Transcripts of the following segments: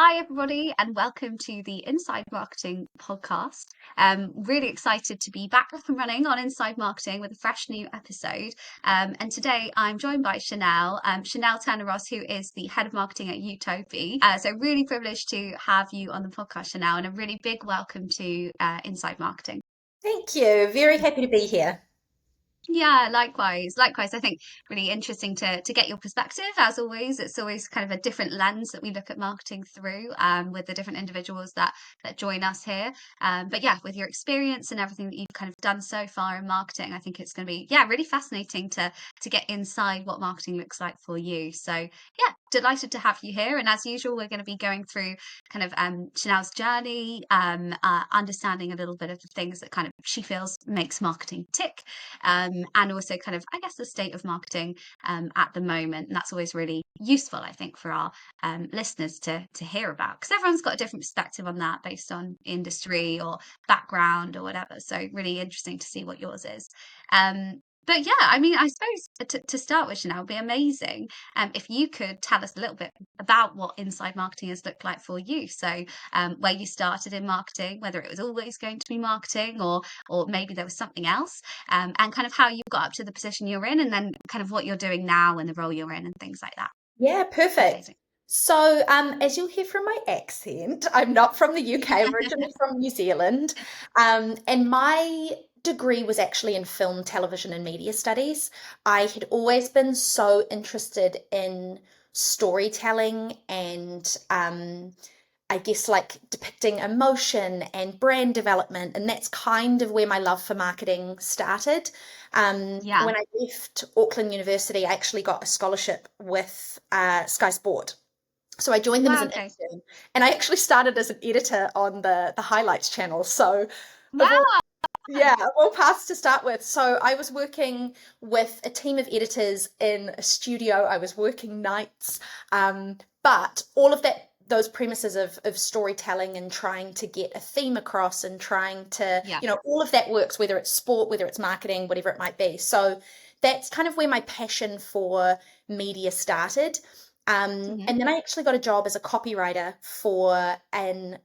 Hi, everybody, and welcome to the Inside Marketing podcast. Really excited to be back up and running on Inside Marketing with a fresh new episode. And today I'm joined by Chanel Turner Ross, who is the head of marketing at Utopi. So, really privileged to have you on the podcast, Chanel, and a really big welcome to Inside Marketing. Thank you. Very happy to be here. Yeah, likewise. Likewise, I think really interesting to get your perspective. As always, it's always kind of a different lens that we look at marketing through with the different individuals that join us here. But yeah, with your experience and everything that you've kind of done so far in marketing, I think it's going to be really fascinating to get inside what marketing looks like for you. So yeah, delighted to have you here. And as usual, we're going to be going through kind of Chanel's journey, understanding a little bit of the things that kind of she feels makes marketing tick, and also kind of, I guess, the state of marketing at the moment. And that's always really useful, I think, for our listeners to hear about, because everyone's got a different perspective on that based on industry or background or whatever. So really interesting to see what yours is. But yeah, I mean, I suppose to start with, Chanel, would be amazing if you could tell us a little bit about what inside marketing has looked like for you. So where you started in marketing, whether it was always going to be marketing or maybe there was something else, and kind of how you got up to the position you're in, and then kind of what you're doing now and the role you're in and things like that. Yeah, perfect. Amazing. So, as you'll hear from my accent, I'm not from the UK, originally from New Zealand. And my degree was actually in film, television, and media studies. I had always been so interested in storytelling and I guess like depicting emotion and brand development, and that's kind of where my love for marketing started. Yeah. When I left Auckland University, I actually got a scholarship with Sky Sport. So I joined them as Wow. an Okay. intern, and I actually started as an editor on the highlights channel. So of all Wow. yeah, of all paths to start with. So I was working with a team of editors in a studio. I was working nights, but all of those premises of storytelling and trying to get a theme across and trying to, Yeah. all of that works, whether it's sport, whether it's marketing, whatever it might be. So that's kind of where my passion for media started. Hmm. And then I actually got a job as a copywriter for an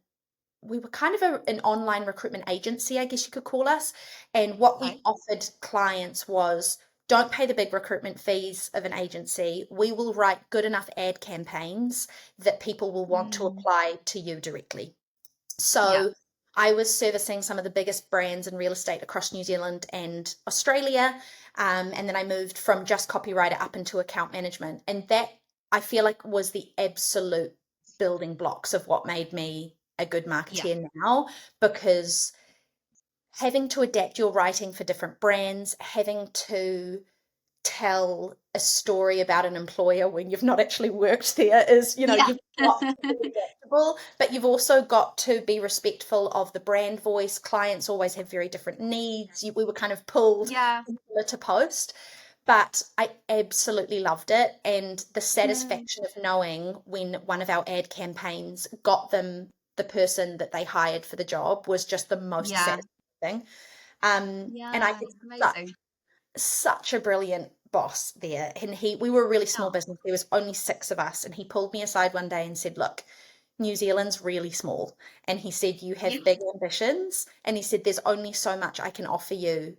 we were kind of an online recruitment agency, I guess you could call us. And what we Okay. offered clients was don't pay the big recruitment fees of an agency. We will write good enough ad campaigns that people will want to Mm. apply to you directly. Yeah. So I was servicing some of the biggest brands in real estate across New Zealand and Australia. And then I moved from just copywriter up into account management. And that I feel like was the absolute building blocks of what made me a good Yeah. marketeer now, because having to adapt your writing for different brands, having to tell a story about an employer when you've not actually worked there is, Yeah. you've got to be adaptable, but you've also got to be respectful of the brand voice. Clients always have very different needs. We were kind of pulled Yeah. from pillar to post, but I absolutely loved it. And the Mm. satisfaction of knowing when one of our ad campaigns got them the person that they hired for the job was just the most Yeah. satisfying thing. And I Yeah. had Amazing. such a brilliant boss there. And we were a really small Oh. business. There was only six of us. And he pulled me aside one day and said, look, New Zealand's really small. And he said, you Yeah. have big ambitions. And he said, there's only so much I can offer you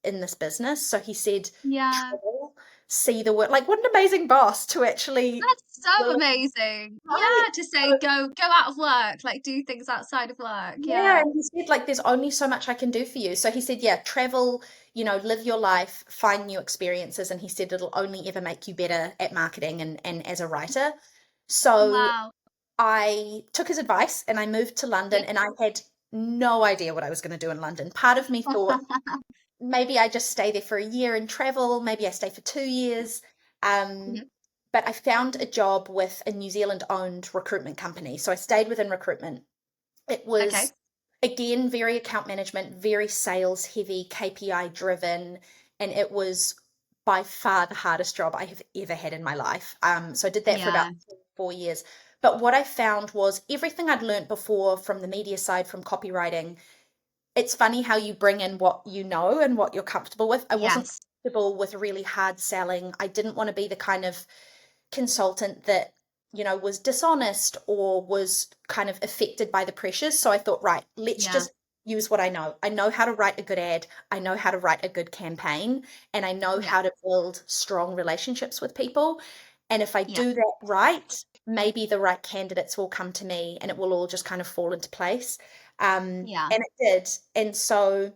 in this business. So he said, Yeah. travel, see the world. Like, what an amazing boss to actually, That's so amazing. right? Yeah, to say go out of work, like do things outside of work. Yeah, Yeah. and he said, like, there's only so much I can do for you. So he said, yeah, travel, live your life, find new experiences. And he said it'll only ever make you better at marketing and as a writer. So Wow. I took his advice and I moved to London, Yeah. and I had no idea what I was going to do in London. Part of me thought maybe I just stay there for a year and travel, maybe I stay for 2 years. Um, Mhm. but I found a job with a New Zealand owned recruitment company. So I stayed within recruitment. It Okay. was, again, very account management, very sales heavy, KPI driven, and it was by far the hardest job I have ever had in my life. So I did that for about Yeah. 4 years. But what I found was everything I'd learned before from the media side, from copywriting, it's funny how you bring in what you know and what you're comfortable with. I wasn't Yes. comfortable with really hard selling. I didn't want to be the kind of consultant that, was dishonest or was kind of affected by the pressures. So I thought, right, let's Yeah. just use what I know. I know how to write a good ad. I know how to write a good campaign, and I know Yeah. how to build strong relationships with people. And if I Yeah. do that right, maybe the right candidates will come to me and it will all just kind of fall into place. Yeah. And it did. And so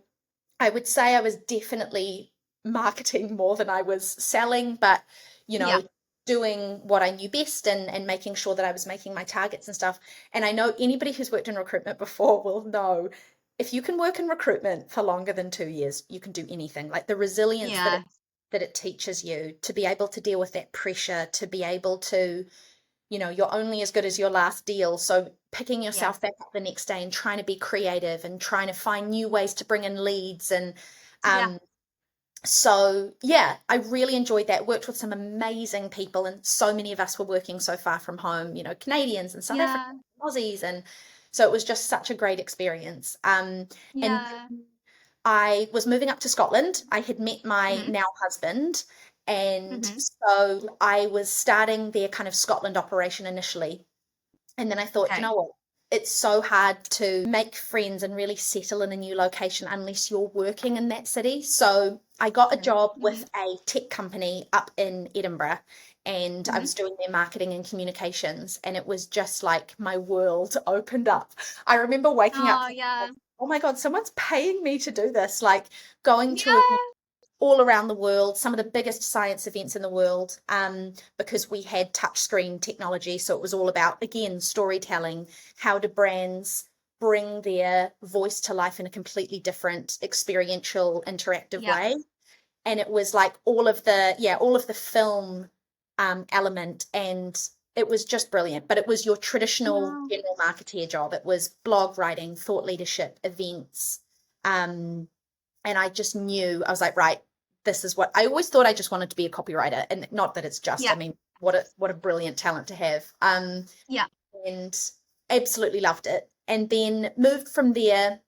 I would say I was definitely marketing more than I was selling, but you Yeah. know, doing what I knew best and making sure that I was making my targets and stuff. And I know anybody who's worked in recruitment before will know if you can work in recruitment for longer than 2 years, you can do anything. Like the resilience Yeah. that it teaches you to be able to deal with that pressure, to be able to you're only as good as your last deal. So picking yourself Yes. back up the next day and trying to be creative and trying to find new ways to bring in leads. And Yeah. um, so, yeah, I really enjoyed that. Worked with some amazing people, and so many of us were working so far from home, Canadians and South Yeah. Africans, Aussies. And so it was just such a great experience. And Yeah. I was moving up to Scotland. I had met my Hmm. now husband, and Hmm. so I was starting their kind of Scotland operation initially. And then I thought, you Okay. know what? It's so hard to make friends and really settle in a new location unless you're working in that city. So I got a True. job Hmm. with a tech company up in Edinburgh, and I Hmm. was doing their marketing and communications. And it was just like my world opened up. I remember waking up Oh, thinking, yeah. oh my God, someone's paying me to do this. Like going to events Yeah. all around the world, some of the biggest science events in the world, because we had touchscreen technology. So it was all about, again, storytelling. How do brands bring their voice to life in a completely different, experiential, interactive Yeah. way? And it was like all of the film element, and it was just brilliant. But it was your traditional Wow. general marketeer job. It was blog writing, thought leadership, events. Um, and I just knew, I was like, right, this is what I always thought. I just wanted to be a copywriter, and not that it's just, I Yeah. mean, what a brilliant talent to have. Yeah. And absolutely loved it. And then moved from there,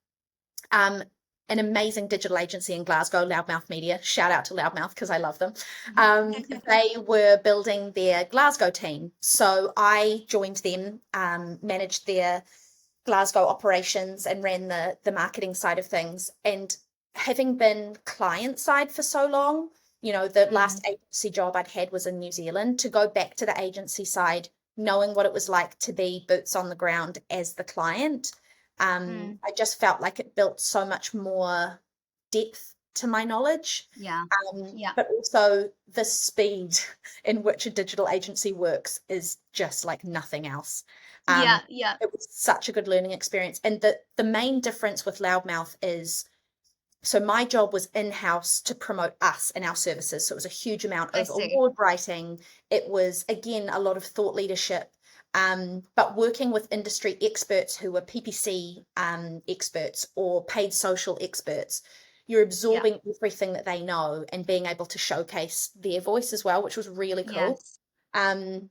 um, an amazing digital agency in Glasgow, Loudmouth Media. Shout out to Loudmouth because I love them. Mhm. They were building their Glasgow team. So I joined them, managed their Glasgow operations, and ran the marketing side of things. And having been client side for so long, the last Mm. agency job I'd had was in New Zealand. To go back to the agency side, knowing what it was like to be boots on the ground as the client, Mm. I just felt like it built so much more depth to my knowledge. Yeah. Yeah. But also the speed in which a digital agency works is just like nothing else. Yeah. Yeah. It was such a good learning experience. And the main difference with Loudmouth is, so my job was in-house to promote us and our services. So it was a huge amount I of see. award writing. It was, again, a lot of thought leadership, but working with industry experts who were PPC experts or paid social experts. You're Yeah. absorbing everything that they know and being able to showcase their voice as well, which was really cool. Yes. Um,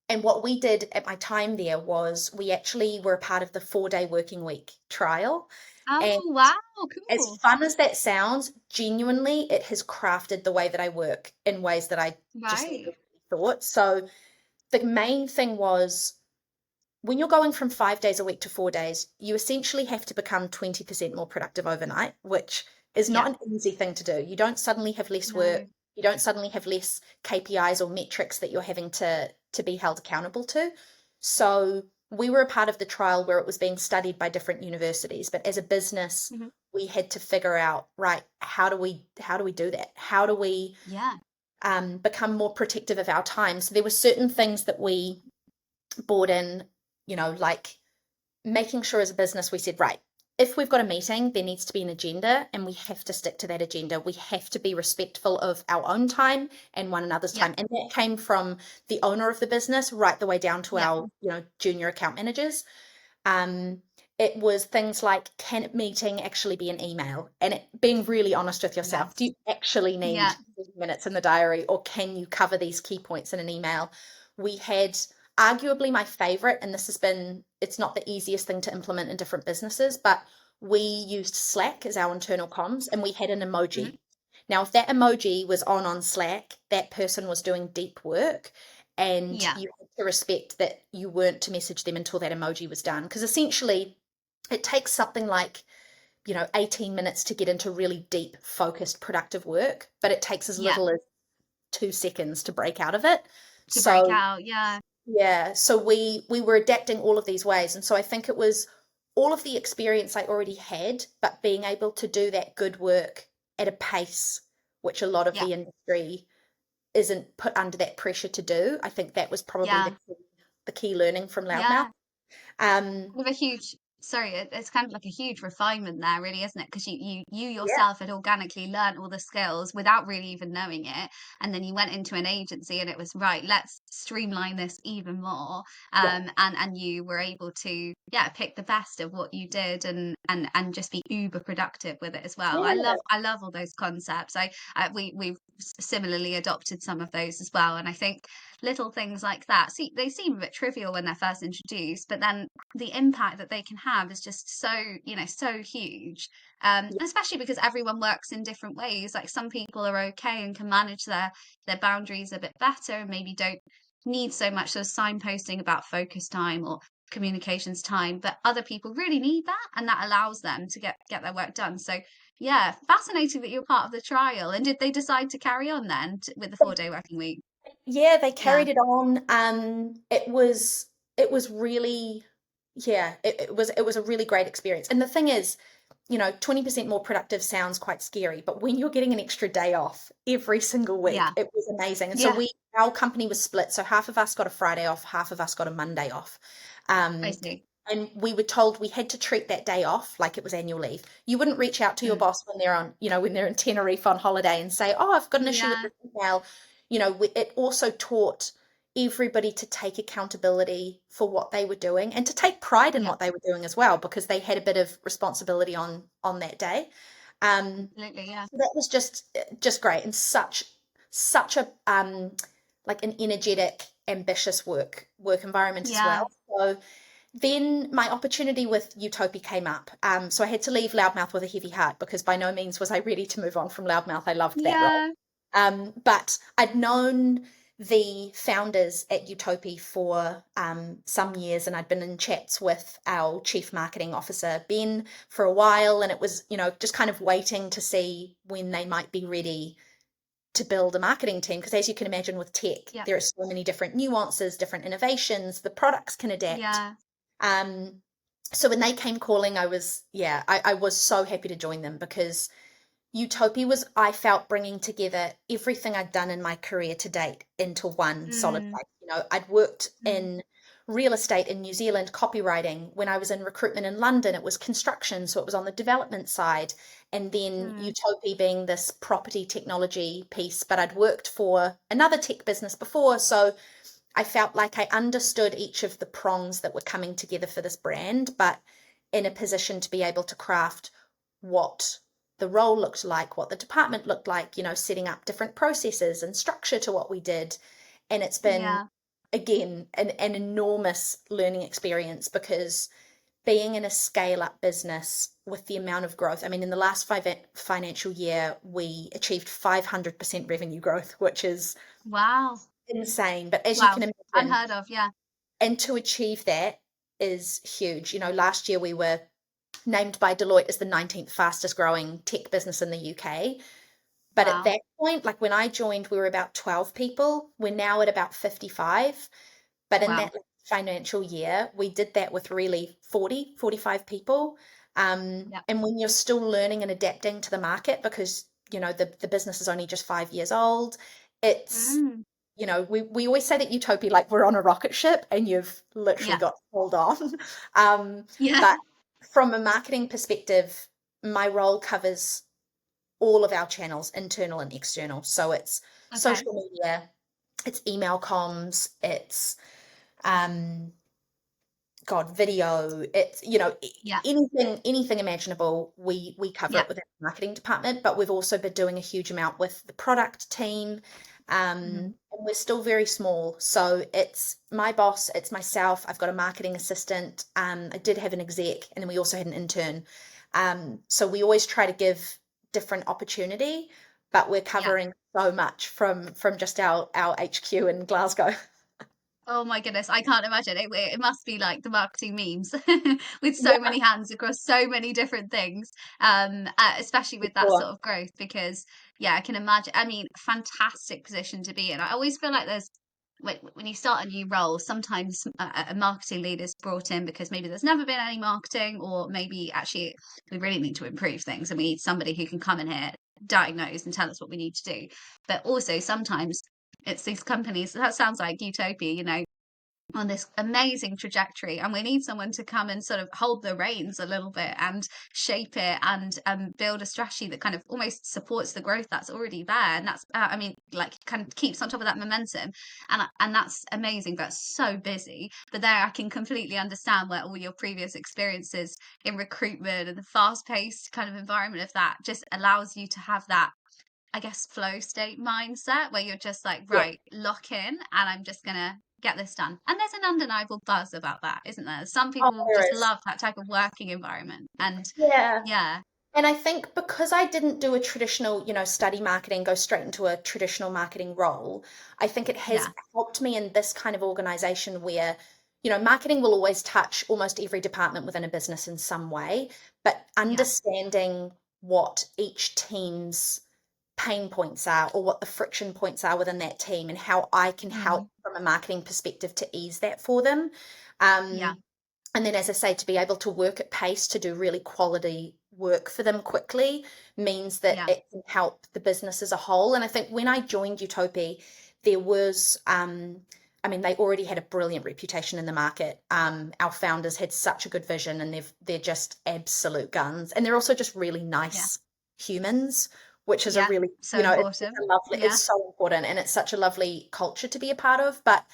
and what we did at my time there was we actually were a part of the 4-day working week trial. And Oh, wow. as Cool. fun as that sounds, genuinely, it has crafted the way that I work in ways that I just never Right. really thought. So the main thing was, when you're going from 5 days a week to 4 days, you essentially have to become 20% more productive overnight, which is not Yeah. an easy thing to do. You don't suddenly have less work. No. You don't suddenly have less KPIs or metrics that you're having to be held accountable to. So we were a part of the trial where it was being studied by different universities, but as a business, Hmm. we had to figure out, right, how do we do that? How do we Yeah. become more protective of our time? So there were certain things that we brought in, like making sure as a business we said, right, if we've got a meeting, there needs to be an agenda and we have to stick to that agenda. We have to be respectful of our own time and one another's Yeah. time. And that came from the owner of the business right the way down to Yeah. our, junior account managers. Um, it was things like, can a meeting actually be an email? And being really honest with yourself, do Yes. you actually need Yeah. 30 minutes in the diary, or can you cover these key points in an email? We had arguably my favorite, and it's not the easiest thing to implement in different businesses, but we used Slack as our internal comms, and we had an Hmm. emoji. Now, if that emoji was on Slack, that person was doing deep work. and Yeah. you had to respect that you weren't to message them until that emoji was done. Because essentially, it takes something like 18 minutes to get into really deep, focused, productive work, but it takes as Yeah. little as 2 seconds to break out of it. To break So out. Yeah. yeah, so we were adapting all of these ways, and so I think it was all of the experience I already had, but being able to do that good work at a pace which a lot of Yeah. the industry isn't put under that pressure to do. I think that was probably Yeah. the key learning from Loudmouth. Yeah. Um, Kind of a huge, sorry, it's kind of like a huge refinement there, really, isn't it? Because you yeah, yourself had organically learned all the skills without really even knowing it, and then you went into an agency, and it was right. Let's streamline this even more, yeah, and you were able to, yeah, pick the best of what you did, and just be uber productive with it as well. yeah, I love all those concepts. We've similarly adopted some of those as well, and I think little things like that. See, they seem a bit trivial when they're first introduced, but then the impact that they can have is just so, so huge. yeah. Especially because everyone works in different ways. Like some people are okay and can manage their boundaries a bit better, and maybe don't need so much sort of signposting about focus time or communications time, but other people really need that, and that allows them to get their work done. So yeah, fascinating that you're part of the trial. And did they decide to carry on then with the 4-day working week? Yeah, they Yeah. carried it on. It was really, yeah, it was a really great experience. And the thing is, 20% more productive sounds quite scary, but when you're getting an extra day off every single week, Yeah. it was amazing. And so Yeah. our company was split. So half of us got a Friday off, half of us got a Monday off. I Um, see. and we were told we had to treat that day off like it was annual leave. You wouldn't reach out to your Mm. boss when they're when they're in Tenerife on holiday and say, "Oh, I've got an issue with Yeah. this email." It also taught everybody to take accountability for what they were doing and to take pride in Yeah. what they were doing as well, because they had a bit of responsibility on that day. Absolutely. Yeah. So that was just great, and such a like an energetic, ambitious work environment as Yeah. well. So then my opportunity with Utopi came up. So I had to leave Loudmouth with a heavy heart, because by no means was I ready to move on from Loudmouth. I loved that role. Yeah. But I'd known the founders at Utopi for some years, and I'd been in chats with our chief marketing officer, Ben, for a while. And it was, just kind of waiting to see when they might be ready to build a marketing team. Because as you can imagine with tech, Yeah. there are so many different nuances, different innovations, the products can adapt. Yeah. Um, so when they came calling, I was so happy to join them, because Utopia was, I felt, bringing together everything I'd done in my career to date into one solid Mm. place. I'd worked Mm. in real estate in New Zealand, copywriting. When I was in recruitment in London, it was construction, so it was on the development side. And then Mm. Utopia being this property technology piece, but I'd worked for another tech business before, so I felt like I understood each of the prongs that were coming together for this brand, but in a position to be able to craft what the role looked like, what the department looked like, setting up different processes and structure to what we did. And it's been, Yeah. again, an enormous learning experience, because being in a scale up business with the amount of growth, I mean, in the last financial year, we achieved 500% revenue growth, which is Wow. insane. But as you Wow. can imagine, Unheard of. Yeah. and to achieve that is huge. Last year we were named by Deloitte as the 19th fastest growing tech business in the UK. But at Wow. that point, like when I joined, we were about 12 people. We're now at about 55. But in Wow. that financial year, we did that with really 40, 45 people. Yeah. And when you're still learning and adapting to the market, because, the business is only just 5 years old, it's, Mm. we always say that Utopia, like we're on a rocket ship and you've literally Yeah. got to hold on. Yeah. But from a marketing perspective, my role covers all of our channels, internal and external. So it's Okay. social media, it's email comms, it's um God, video, it's Yeah. anything imaginable, we cover Yeah. it with our marketing department. But we've also been doing a huge amount with the product team. Mm. And we're still very small. So it's my boss, it's myself, I've got a marketing assistant, I did have an exec, and then we also had an intern. So we always try to give different opportunity, but we're Yeah. covering so much from just our HQ in Glasgow. Oh my goodness, I can't imagine. It must be like the marketing memes with so Yeah, many hands across so many different things, especially for with that sure. sort of growth. Because yeah, I can imagine. I mean, fantastic position to be in. I always feel like there's when you start a new role, sometimes a marketing lead is brought in because maybe there's never been any marketing, or maybe actually we really need to improve things, and we need somebody who can come in here, diagnose, and tell us what we need to do. But also sometimes it's these companies that sounds like Utopia, on this amazing trajectory, and we need someone to come and sort of hold the reins a little bit and shape it, and build a strategy that kind of almost supports the growth that's already there, and that's I mean, like, kind of keeps on top of that momentum, and that's amazing, but so busy. But there I can completely understand where all your previous experiences in recruitment and the fast-paced kind of environment of that just allows you to have that, I guess, flow state mindset where you're just like, Yeah. right, lock in, and I'm just gonna get this done. And there's an undeniable buzz about that, isn't there? Some Oh, people there just is. love that type of working environment. And Yeah. yeah, And I think because I didn't do a traditional, study marketing, go straight into a traditional marketing role, I think it has yeah, helped me in this kind of organization where, marketing will always touch almost every department within a business in some way, but yeah, understanding what each team's pain points are or what the friction points are within that team and how I can mm, help from a marketing perspective to ease that for them. yeah, Um, and then, as I say, to be able to work at pace to do really quality work for them quickly means that yeah, it can help the business as a whole. And I think when I joined Utopi, there was, I mean, they already had a brilliant reputation in the market. Our founders had such a good vision, and they're just absolute guns. And they're also just really yeah, nice humans, which is a yeah. really, So it's important. a lovely, Yeah, it's so important, and it's such a lovely culture to be a part of. But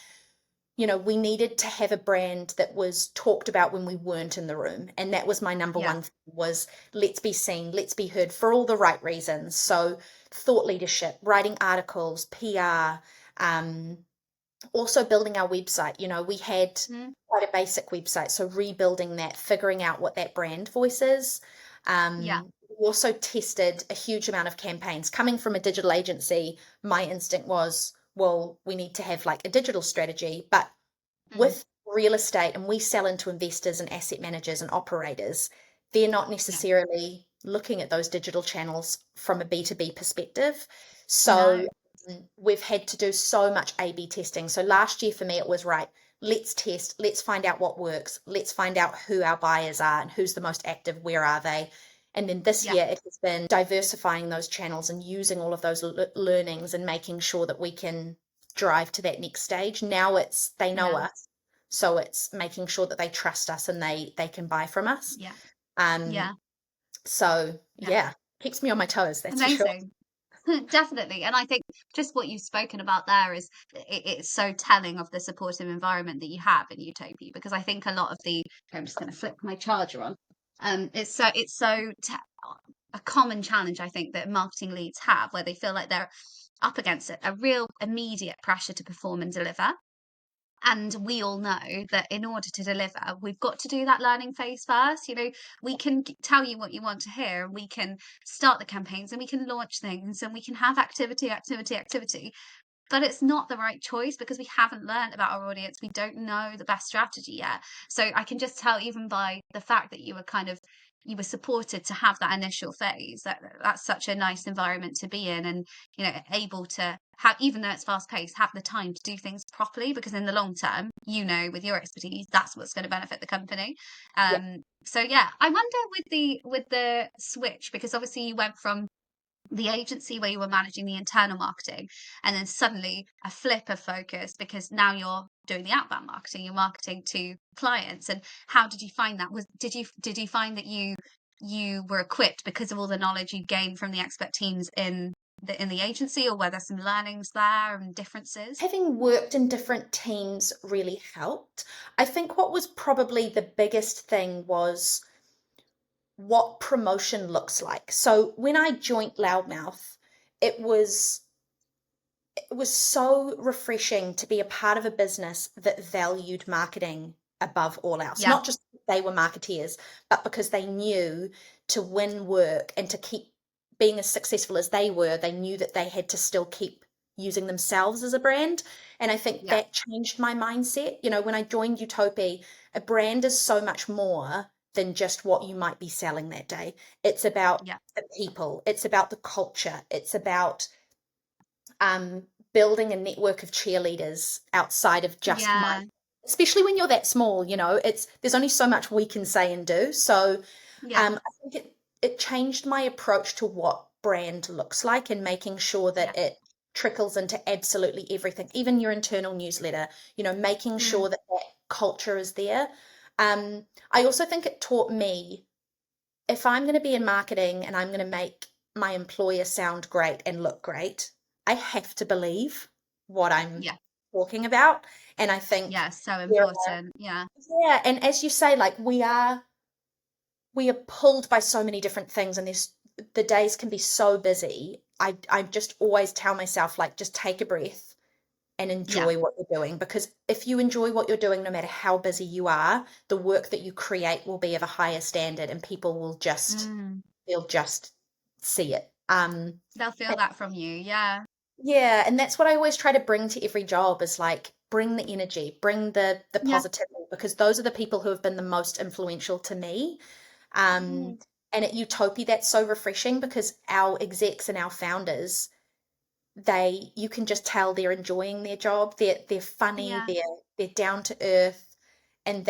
we needed to have a brand that was talked about when we weren't in the room. And that was my number yeah, one thing was let's be seen, let's be heard for all the right reasons. So thought leadership, writing articles, PR, also building our website. We had mm, quite a basic website, so rebuilding that, figuring out what that brand voice is. yeah, We also tested a huge amount of campaigns. Coming from a digital agency, my instinct was, well, we need to have like a digital strategy, but mm, with real estate, and we sell into investors and asset managers and operators, they're not yeah. necessarily looking at those digital channels from a B2B perspective. So No, we've had to do so much A/B testing. So last year for me, it was right, let's test, let's find out what works, let's find out who our buyers are and who's the most active, where are they. And then this yeah, year, it has been diversifying those channels and using all of those learnings and making sure that we can drive to that next stage. Now it's they know yeah, us, so it's making sure that they trust us and they can buy from us. yeah, Um, yeah, so yeah. yeah, keeps me on my toes, that's for sure. Amazing. Definitely. And I think just what you've spoken about there is it's so telling of the supportive environment that you have in Utopia, because I think a lot of the, I'm just going to flip my charger on. It's so a common challenge, I think, that marketing leads have, where they feel like they're up against a real immediate pressure to perform and deliver. And we all know that in order to deliver, we've got to do that learning phase first. We can tell you what you want to hear, and we can start the campaigns, and we can launch things, and we can have activity, activity, activity. But it's not the right choice because we haven't learned about our audience. We don't know the best strategy yet. So I can just tell, even by the fact that you were supported to have that initial phase, that's such a nice environment to be in, and able to have, even though it's fast paced, have the time to do things properly, because in the long term, with your expertise, that's what's going to benefit the company. Yeah. So yeah, I wonder with the switch, because obviously you went from the agency where you were managing the internal marketing, and then suddenly a flip of focus, because now you're doing the outbound marketing, you're marketing to clients. And how did you find that? Did you find that you were equipped because of all the knowledge you gained from the expert teams in the agency, or were there some learnings there and differences? Having worked in different teams really helped. I think what was probably the biggest thing was what promotion looks like. So when I joined Loudmouth, it was it was so refreshing to be a part of a business that valued marketing above all else. Yeah, Not just they were marketeers, but because they knew to win work and to keep being as successful as they were, they knew that they had to still keep, using themselves as a brand. And I think Yeah. that changed my mindset. You know, when I joined Utopi, a brand is so much more than just what you might be selling that day. It's about Yeah. the people, it's about the culture, it's about um, building a network of cheerleaders outside of just my, Yeah. especially when you're that small, you know, it's there's only so much we can say and do. So Yeah. I think it changed my approach to what brand looks like and making sure Yeah. that it trickles into absolutely everything, even your internal newsletter, you know, making Mm. sure that that culture is there. I also think it taught me if I'm going to be in marketing and I'm going to make my employer sound great and look great, I have to believe what I'm Yeah. talking about. And I think Yeah. So there important. Yeah. yeah, and as you say, like we are pulled by so many different things and there's the days can be so busy. I just always tell myself like just take a breath and Yeah. enjoy what you're doing because if you enjoy what you're doing no matter how busy you are, the work that you create will be of a higher standard and people will just Mm. they'll just see it. They'll feel And that from you. Yeah. yeah, and that's what I always try to bring to every job is like bring the energy, bring the Yeah. positivity because those are the people who have been the most influential to me. Um, Mm. and at Utopia, that's so refreshing because our execs and our founders, they you can just tell they're enjoying their job. They're funny, Yeah. they're down to earth, and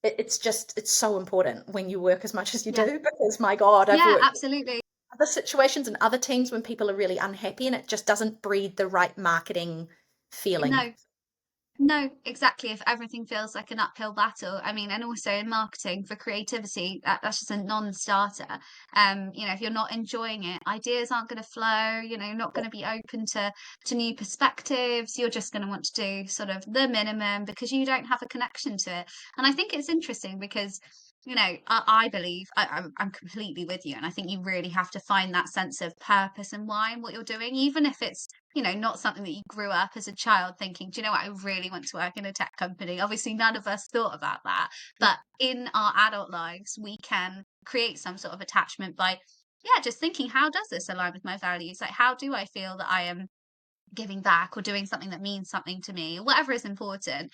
it's just it's so important when you work as much as you Yeah. do because my God, I've Yeah. worked Absolutely. other situations and other teams when people are really unhappy and it just doesn't breed the right marketing feeling. No. No, exactly. If everything feels like an uphill battle, I mean, and also in marketing for creativity, that's just a non-starter. If you're not enjoying it, ideas aren't going to flow. You're not going to be open to new perspectives. You're just going to want to do sort of the minimum because you don't have a connection to it. And I think it's interesting because I believe I'm completely with you, and I think you really have to find that sense of purpose and why and what you're doing, even if it's not something that you grew up as a child thinking, do you know what, I really want to work in a tech company. Obviously, none of us thought about that. But in our adult lives, we can create some sort of attachment by, yeah, just thinking, how does this align with my values? Like, how do I feel that I am giving back or doing something that means something to me, or whatever is important,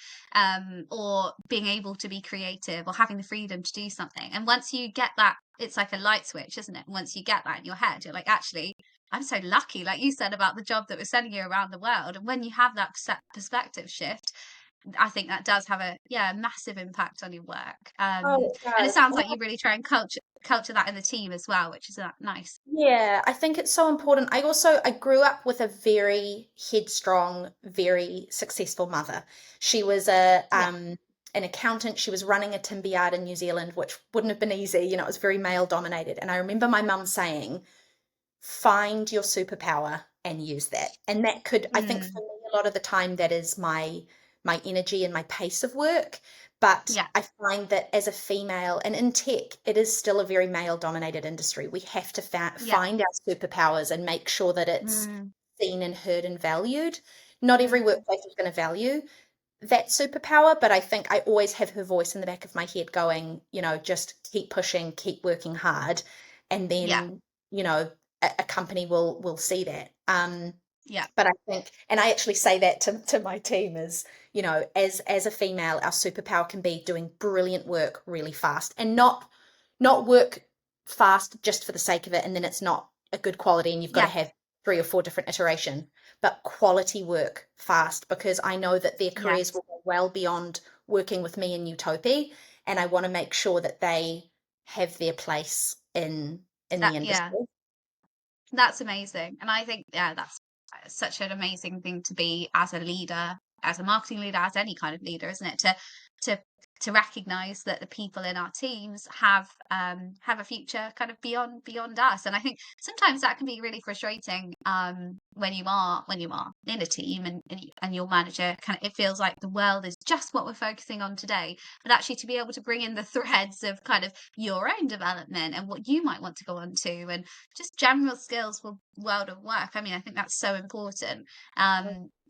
or being able to be creative or having the freedom to do something. And once you get that, it's like a light switch, isn't it? Once you get that in your head, you're like, actually, I'm so lucky, like you said about the job that was sending you around the world. And when you have that perspective shift, I think that does have a massive impact on your work. Oh, it And it does. sounds like you really try and culture that in the team as well, which is nice. Yeah, I think it's so important. I grew up with a very headstrong, very successful mother. She was a Yeah. an accountant. She was running a timber yard in New Zealand, which wouldn't have been easy. You know, it was very male dominated. And I remember my mum saying, find your superpower and use that. And that could, I think Mm, for me, a lot of the time that is my energy and my pace of work. But yeah. I find that as a female and in tech, it is still a very male dominated industry. We have to Yeah. find our superpowers and make sure that it's Mm, seen and heard and valued. Not every mm, workplace is going to value that superpower, but I think I always have her voice in the back of my head going, you know, just keep pushing, keep working hard, and yeah. then, you know, a company will see that. Yeah. But I think, and I actually say that to my team is, you know, as a female, our superpower can be doing brilliant work really fast and not work fast just for the sake of it, and then it's not a good quality, and you've got to Yeah. have 3 or 4 different iteration, but quality work fast because I know that their careers Yes. will go well beyond working with me in Utopi, and I want to make sure that they have their place in the Yeah. industry. That's amazing. And I think, yeah, that's such an amazing thing to be as a leader, as a marketing leader, as any kind of leader, isn't it? To to recognize that the people in our teams have a future kind of beyond us. And I think sometimes that can be really frustrating when you are in a team and your manager kind of, it feels like the world is just what we're focusing on today. But actually to be able to bring in the threads of kind of your own development and what you might want to go on to, and just general skills for world of work. I mean, I think that's so important.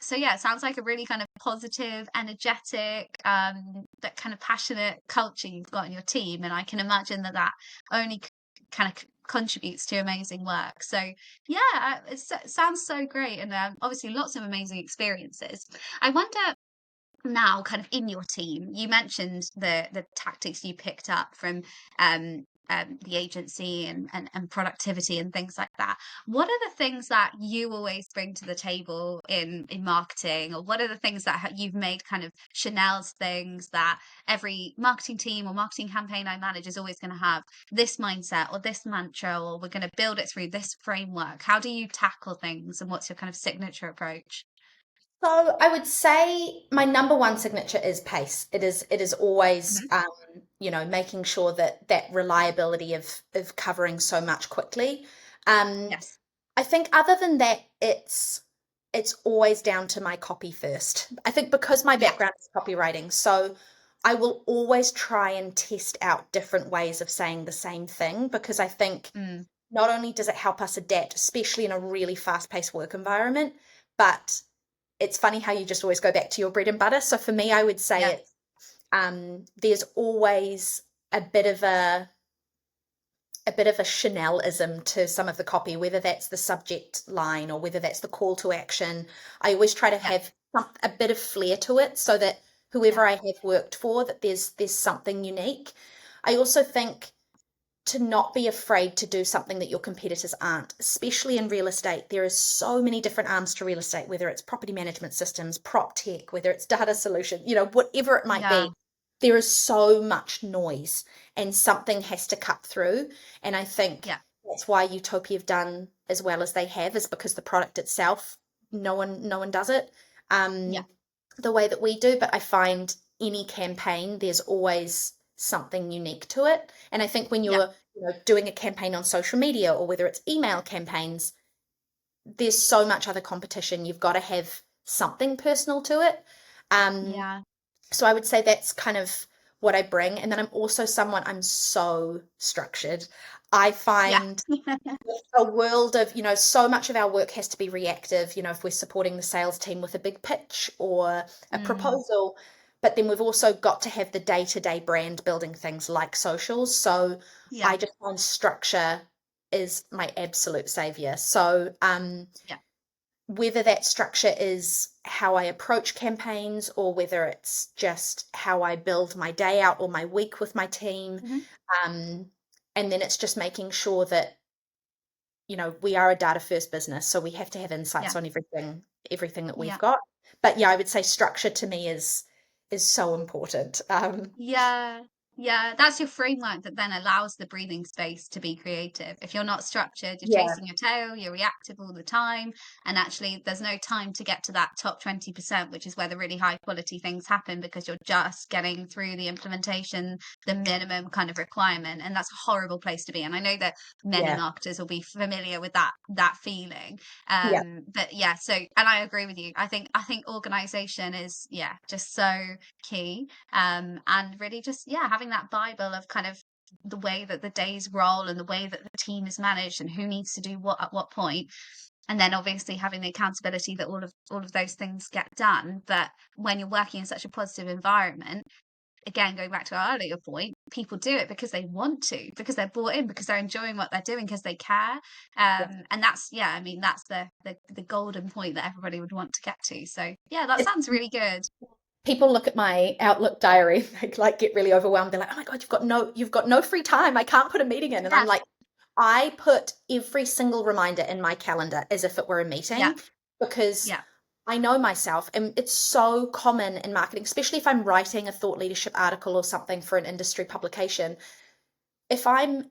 So yeah, it sounds like a really kind of positive, energetic, that kind of passionate culture you've got in your team, and I can imagine that only kind of contributes to amazing work. So yeah, it sounds so great, and obviously lots of amazing experiences. I wonder now, kind of in your team, you mentioned the tactics you picked up from the agency and productivity and things like that. What are the things that you always bring to the table in marketing, or what are the things that you've made kind of Chanel's things that every marketing team or marketing campaign I manage is always going to have this mindset or this mantra, or we're going to build it through this framework? How do you tackle things, and what's your kind of signature approach? So I would say my number one signature is pace. It is always Hmm. making sure that that reliability of covering so much quickly. Um, Yes. I think other than that, it's always down to my copy first. I think because my Yeah. background is copywriting, so I will always try and test out different ways of saying the same thing because I think Mm. not only does it help us adapt, especially in a really fast-paced work environment, but it's funny how you just always go back to your bread and butter. So for me, I would say Yeah. there's always a bit of a Chanel-ism to some of the copy, whether that's the subject line or whether that's the call to action. I always try to Yeah. have a bit of flair to it so that Yeah. whoever I have worked for, that there's something unique. I also think to not be afraid to do something that your competitors aren't, especially in real estate. There is so many different arms to real estate, whether it's property management systems, prop tech, whether it's data solution, whatever it might Yeah. be. There is so much noise and something has to cut through. And I think Yeah. that's why Utopia have done as well as they have, is because the product itself, no one does it Yeah. the way that we do. But I find any campaign, there's always something unique to it. And I think when Yeah. you're doing a campaign on social media or whether it's email campaigns, there's so much other competition. You've got to have something personal to it. Um, Yeah. so I would say that's kind of what I bring. And then I'm so structured. I Yeah. find a world of, so much of our work has to be reactive, if we're supporting the sales team with a big pitch or a Mm. proposal, but then we've also got to have the day-to-day brand building things like socials. So Yeah. I just find structure is my absolute savior. So Yeah. whether that structure is how I approach campaigns or whether it's just how I build my day out or my week with my team, Mhm. um, and then it's just making sure that we are a data first business, so we have to have insights Yeah. on everything that we've Yeah. got. But yeah, I would say structure to me is so important. Yeah, yeah, that's your framework that then allows the breathing space to be creative. If you're not structured, you're Yeah, chasing your tail, you're reactive all the time, and actually there's no time to get to that top 20%, which is where the really high quality things happen because you're just getting through the implementation, the minimum kind of requirement, and that's a horrible place to be. And I know that many yeah, marketers will be familiar with that feeling. yeah. But yeah, so and I agree with you. I think organization is just so key, and really just having that bible of kind of the way that the days roll and the way that the team is managed and who needs to do what at what point, and then obviously having the accountability that all of those things get done. But when you're working in such a positive environment, again going back to our earlier point, people do it because they want to, because they're bought in, because they're enjoying what they're doing, because they care. And that's I mean that's the golden point that everybody would want to get to. So yeah, that It's, sounds really good. people look at my Outlook diary, they like get really overwhelmed. They're like, "Oh my God, you've got no free time. I can't put a meeting in." And I'm Yeah. like, I put every single reminder in my calendar as if it were a Yeah. meeting because Yeah. I know myself, and it's so common in marketing, especially if I'm writing a thought leadership article or something for an industry publication. If I'm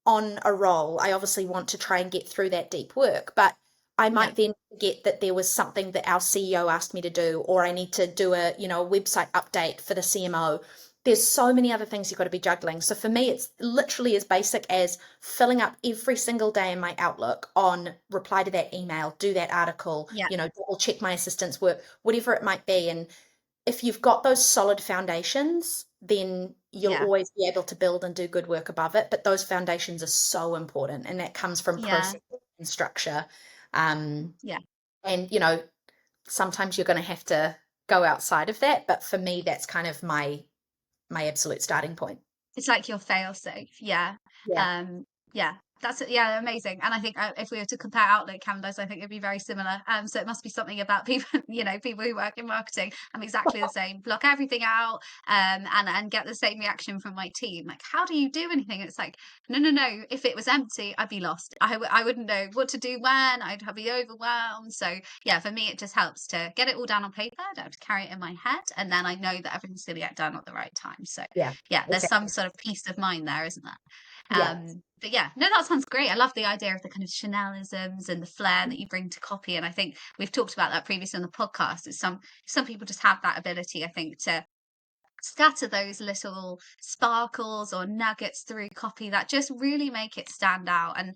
on a roll, I obviously want to try and get through that deep work, but I Yeah. might then forget that there was something that our CEO asked me to do, or I need to do a website update for the CMO. There's so many other things you've got to be juggling. So for me, it's literally as basic as filling up every single day in my Outlook on reply to that email, do that article, Yeah. double check my assistant's work, whatever it might be. And if you've got those solid foundations, then you'll Yeah. always be able to build and do good work above it. But those foundations are so important, and that comes from Yeah. process and structure. Um, Yeah. and sometimes you're going to have to go outside of that. But for me, that's kind of my absolute starting point. It's like your fail safe. Yeah. Yeah. Um, yeah. That's yeah, amazing. And I think if we were to compare Outlook calendars, I think it'd be very similar. So it must be something about people, people who work in marketing. I'm exactly the same. Block everything out, and get the same reaction from my team. Like, how do you do anything? It's like, no, no, no. If it was empty, I'd be lost. I wouldn't know what to do when. Be overwhelmed. So yeah, for me, it just helps to get it all down on paper. I don't have to carry it in my head, and then I know that everything's going to get done at the right time. So Yeah, yeah, there's some exactly. sort of peace of mind there, isn't there? Yeah. But yeah, no, that sounds great. I love the idea of the kind of Channelisms and the flair that you bring to copy. And I think we've talked about that previously on the podcast. It's some people just have that ability, I think, to scatter those little sparkles or nuggets through copy that just really make it stand out. And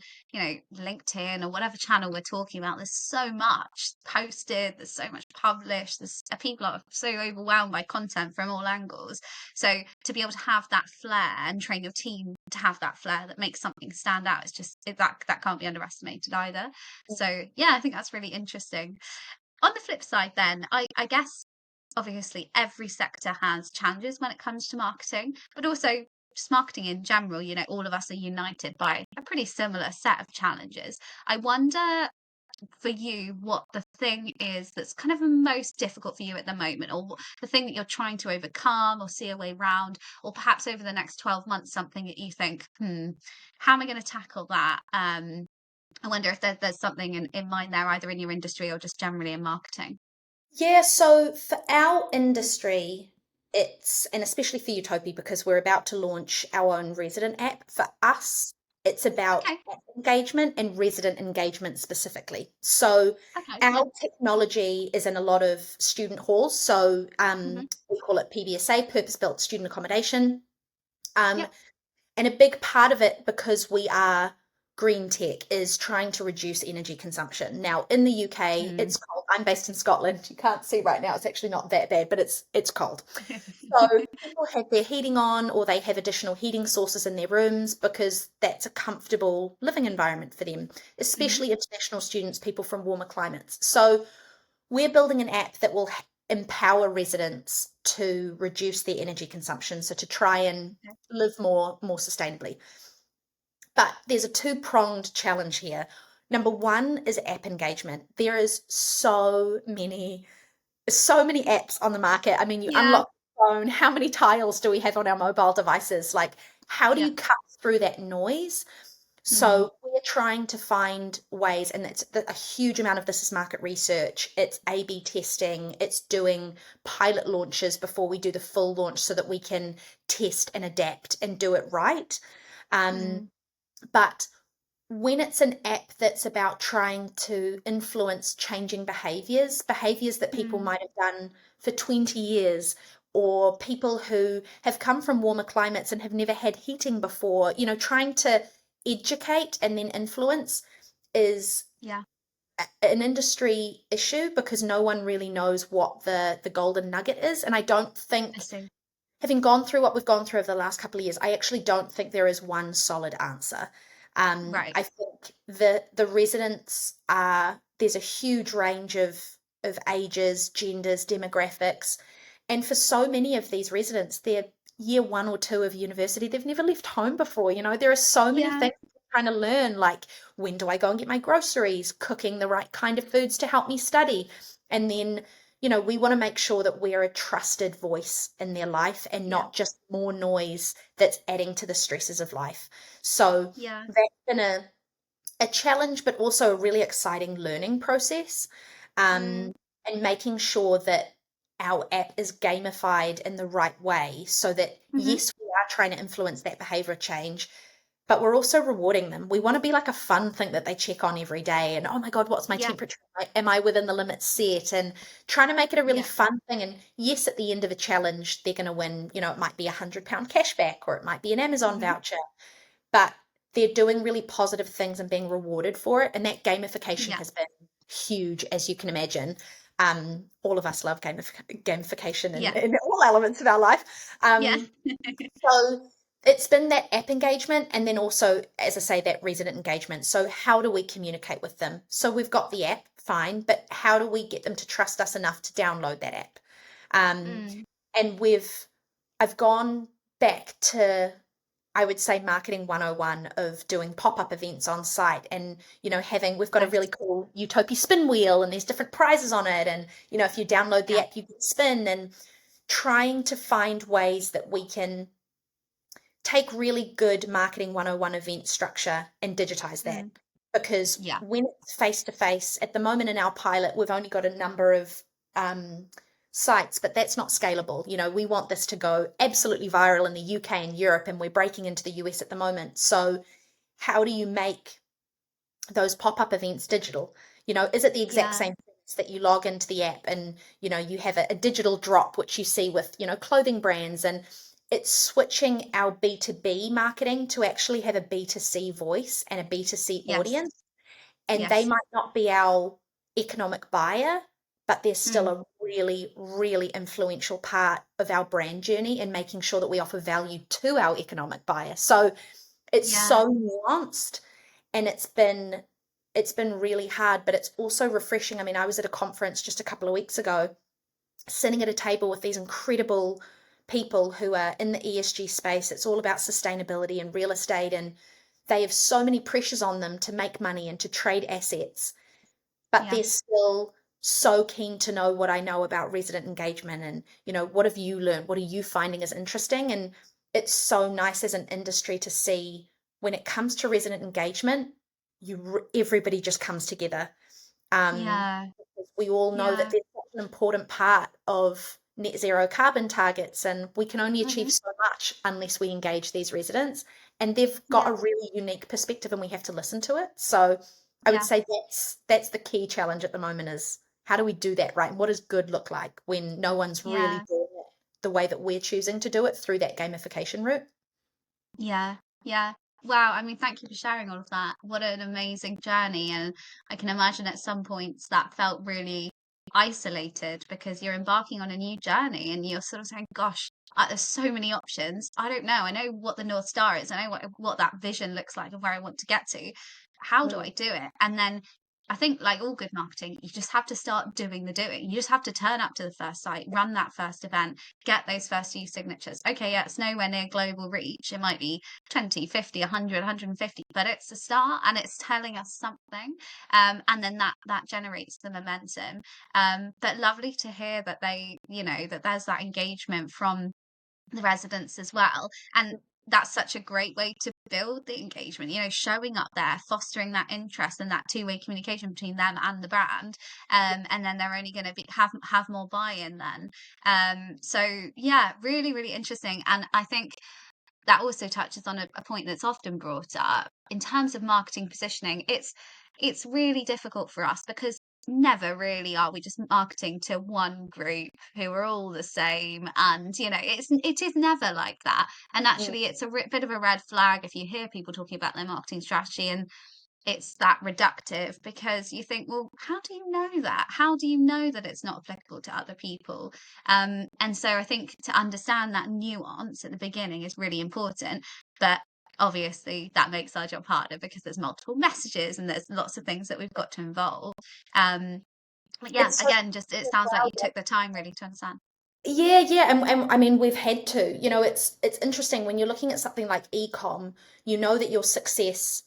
LinkedIn or whatever channel we're talking about, there's so much posted, there's so much published, there's people are so overwhelmed by content from all angles. So to be able to have that flair and train your team to have that flair that makes something stand out, it's just that can't be underestimated either. So yeah, I think that's really interesting. On the flip side, then, I guess obviously every sector has challenges when it comes to marketing, but also just marketing in general, all of us are united by a pretty similar set of challenges. I wonder for you what the thing is that's kind of most difficult for you at the moment, or the thing that you're trying to overcome or see a way round, or perhaps over the next 12 months, something that you think, how am I going to tackle that? I wonder if there's something in mind there, either in your industry or just generally in marketing. Yeah, so for our industry, and especially for Utopi, because we're about to launch our own resident app, for us, it's about Okay. app engagement and resident engagement specifically. So Okay. Yeah. our technology is in a lot of student halls. So Hmm. we call it PBSA, purpose-built student accommodation. Um, Yep. and a big part of it, because we are green tech, is trying to reduce energy consumption. Now, in the UK, Mm. it's cold. I'm based in Scotland. You can't see right now. It's actually not that bad, but it's cold. So people have their heating on, or they have additional heating sources in their rooms because that's a comfortable living environment for them, Hmm. especially international students, people from warmer climates. So we're building an app that will empower residents to reduce their energy consumption, so to try and live more sustainably. But there's a two-pronged challenge here. Number one is app engagement. There is so many apps on the market. I mean, you Yeah. unlock the phone, how many tiles do we have on our mobile devices? Like, how do Yeah. you cut through that noise? Mm. So we're trying to find ways, and it's a huge amount of this is market research. It's A/B testing. It's doing pilot launches before we do the full launch so that we can test and adapt and do it right. Um, Mm. but when it's an app that's about trying to influence changing behaviors that people Mm. might have done for 20 years, or people who have come from warmer climates and have never had heating before, trying to educate and then influence is Yeah. an industry issue because no one really knows what the golden nugget is. And I don't I think, see. having gone through what we've gone through over the last couple of years, I actually don't think there is one solid answer. Right. I think the residents are there's a huge range of ages, genders, demographics, and for so many of these residents, they're year one or two of university. They've never left home before. There are so many Yeah. things they're trying to learn, like when do I go and get my groceries, cooking the right kind of foods to help me study, and then we want to make sure that we're a trusted voice in their life and Yeah. not just more noise that's adding to the stresses of life. So Yeah. that's been a challenge, but also a really exciting learning process. Mm. Um, and making sure that our app is gamified in the right way so that, Hmm. yes, we are trying to influence that behavior change, but we're also rewarding them. We want to be like a fun thing that they check on every day. And oh my God, what's my Yeah. temperature? Am I within the limits set? And trying to make it a really Yeah. fun thing. And yes, at the end of a challenge, they're going to win, it might be £100 cashback or it might be an Amazon Hmm. voucher, but they're doing really positive things and being rewarded for it. And that gamification Yeah. has been huge, as you can imagine. All of us love gamification Yeah. in all elements of our life. Yeah. So it's been that app engagement and then also, as I say, that resident engagement. So how do we communicate with them? So we've got the app, fine, but how do we get them to trust us enough to download that app? Um, Mm. and I've gone back to I would say marketing 101 of doing pop-up events on site and, we've got a really Nice. cool Utopi spin wheel and there's different prizes on it. And, if you download the Yeah. app, you can spin, and trying to find ways that we can take really good marketing 101 event structure and digitize that. Mm. Because Yeah. when it's face to face, at the moment in our pilot, we've only got a number of sites, but that's not scalable. We want this to go absolutely viral in the UK and Europe, and we're breaking into the US at the moment. So, how do you make those pop-up events digital? Is it the exact Yeah. same things that you log into the app and, you have a digital drop, which you see with, clothing brands, and it's switching our B2B marketing to actually have a B2C voice and a B2C Yes. audience. And they Yes. might not be our economic buyer, but they're still Mm. a really, really influential part of our brand journey and making sure that we offer value to our economic buyer. So it's Yeah. so nuanced, and it's been really hard, but it's also refreshing. I mean, I was at a conference just a couple of weeks ago, sitting at a table with these incredible people who are in the ESG space. It's all about sustainability and real estate, and they have so many pressures on them to make money and to trade assets, but Yeah. they're still so keen to know what I know about resident engagement and, what have you learned? What are you finding is interesting? And it's so nice as an industry to see when it comes to resident engagement, everybody just comes together. Yeah. Because we all know that Yeah. there's such an important part of net zero carbon targets, and we can only achieve Hmm. so much unless we engage these residents. And they've got Yeah. a really unique perspective, and we have to listen to it. So I would Yeah. say that's the key challenge at the moment, is how do we do that right? And what does good look like when no one's really Yeah. doing it the way that we're choosing to do it through that gamification route? Yeah, yeah. Wow, I mean, thank you for sharing all of that. What an amazing journey. And I can imagine at some points that felt really isolated because you're embarking on a new journey and you're sort of saying, gosh, there's so many options. I don't know. I know what the North Star is. I know what that vision looks like of where I want to get to. How do Mm, I do it? And then I think, like all good marketing, you just have to start doing the doing. You just have to turn up to the first site, run that first event, get those first few signatures. Okay, yeah, it's nowhere near global reach. It might be 20, 50, 100, 150, but it's a start and it's telling us something. And then that generates the momentum. But lovely to hear that that there's that engagement from the residents as well. And that's such a great way to build the engagement, showing up there, fostering that interest and that two-way communication between them and the brand. And then they're only going to have more buy-in then. So yeah, really, really interesting. And I think that also touches on a point that's often brought up in terms of marketing positioning. It's really difficult for us because never really are we just marketing to one group who are all the same, and it is never like that. And mm, actually it's a bit of a red flag if you hear people talking about their marketing strategy and it's that reductive, because you think, well, how do you know that? How do you know that it's not applicable to other people? And so I think to understand that nuance at the beginning is really important. But obviously, that makes our job harder because there's multiple messages and there's lots of things that we've got to involve. Um, but yeah, it's so again, just it sounds like you took the time really to understand. Yeah, yeah, and I mean we've had to. It's interesting when you're looking at something like e-com, you know that your success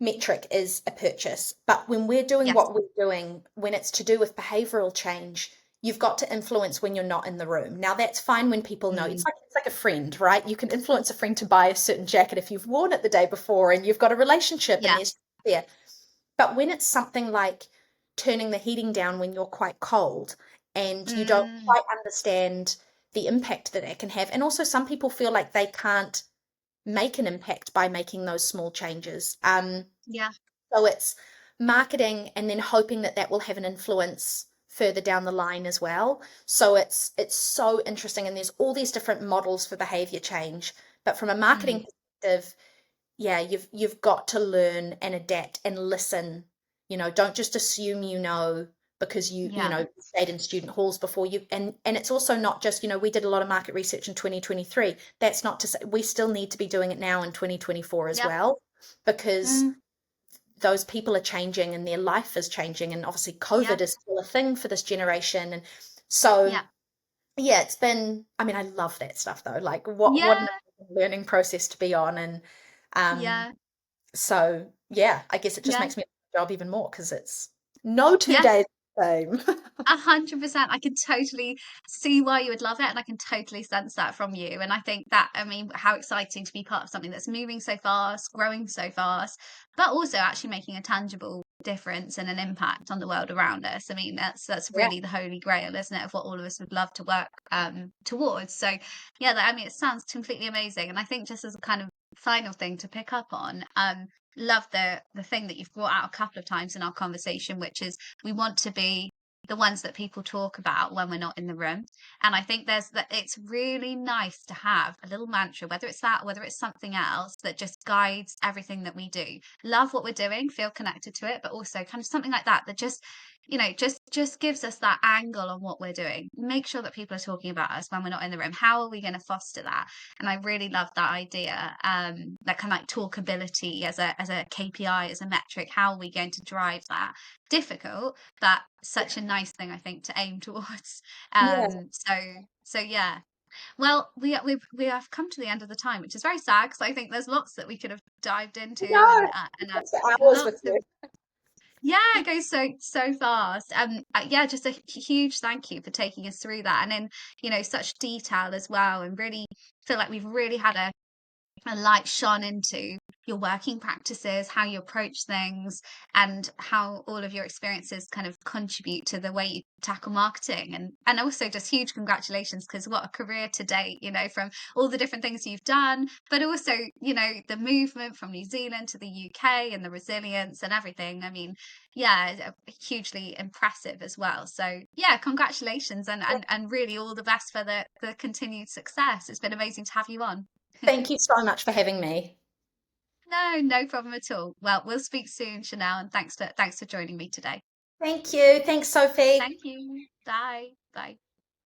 metric is a purchase. But when we're doing Yes. what we're doing, when it's to do with behavioral change, you've got to influence when you're not in the room. Now that's fine when people know. Mm, It's like a friend, right? You can influence a friend to buy a certain jacket if you've worn it the day before and you've got a relationship and yeah. there's there. But when it's something like turning the heating down when you're quite cold and you don't Mm, quite understand the impact that it can have, and also some people feel like they can't make an impact by making those small changes. yeah. So it's marketing and then hoping that that will have an influence further down the line as well. So it's so interesting, and there's all these different models for behavior change. But from a Mm, marketing perspective, yeah, you've got to learn and adapt and listen. Don't just assume because you yeah. know stayed in student halls before you, and it's also not just, we did a lot of market research in 2023. That's not to say we still need to be doing it now in 2024 as Yep. well, because Mm, those people are changing and their life is changing, and obviously yeah. COVID is still a thing for this generation. And so Yeah. yeah, I mean, I love that stuff though. Like what Yeah. learning process to be on. And um, Yeah. so, yeah, I guess it just Yeah. makes me love the job even more because it's no two Yes. days the same. 100%. I can totally see why you would love it, and I can totally sense that from you. And I think that, I mean, how exciting to be part of something that's moving so fast, growing so fast, but also actually making a tangible difference and an impact on the world around us. I mean, that's Yeah. really the holy grail, isn't it, of what all of us would love to work towards. So, yeah, I mean, it sounds completely amazing. And I think just as a kind of final thing to pick up on, love the thing that you've brought out a couple of times in our conversation, which is we want to be the ones that people talk about when we're not in the room. And I think there's that it's really nice to have a little mantra, whether it's that, whether it's something else that just guides everything that we do. Love what we're doing, feel connected to it, but also kind of something like that that just, just gives us that angle on what we're doing. Make sure that people are talking about us when we're not in the room. How are we going to foster that? And I really love that idea. That kind of like talkability as a KPI, as a metric. How are we going to drive that? Difficult, but such a nice thing I think to aim towards. Yeah. So yeah. Well, we have come to the end of the time, which is very sad because I think there's lots that we could have dived into No, and it's hours with lots of you. yeah, it goes so fast. Yeah, just a huge thank you for taking us through that and in such detail as well, and really feel like we've really had a light shone into your working practices, how you approach things, and how all of your experiences kind of contribute to the way you tackle marketing. And also just huge congratulations, because what a career to date, from all the different things you've done, but also, the movement from New Zealand to the UK and the resilience and everything. I mean, yeah, hugely impressive as well. So yeah, congratulations and really all the best for the continued success. It's been amazing to have you on. Thank you so much for having me. No, no problem at all. Well, we'll speak soon, Chanel, and thanks for joining me today. Thank you. Thanks, Sophie. Thank you. Bye. Bye.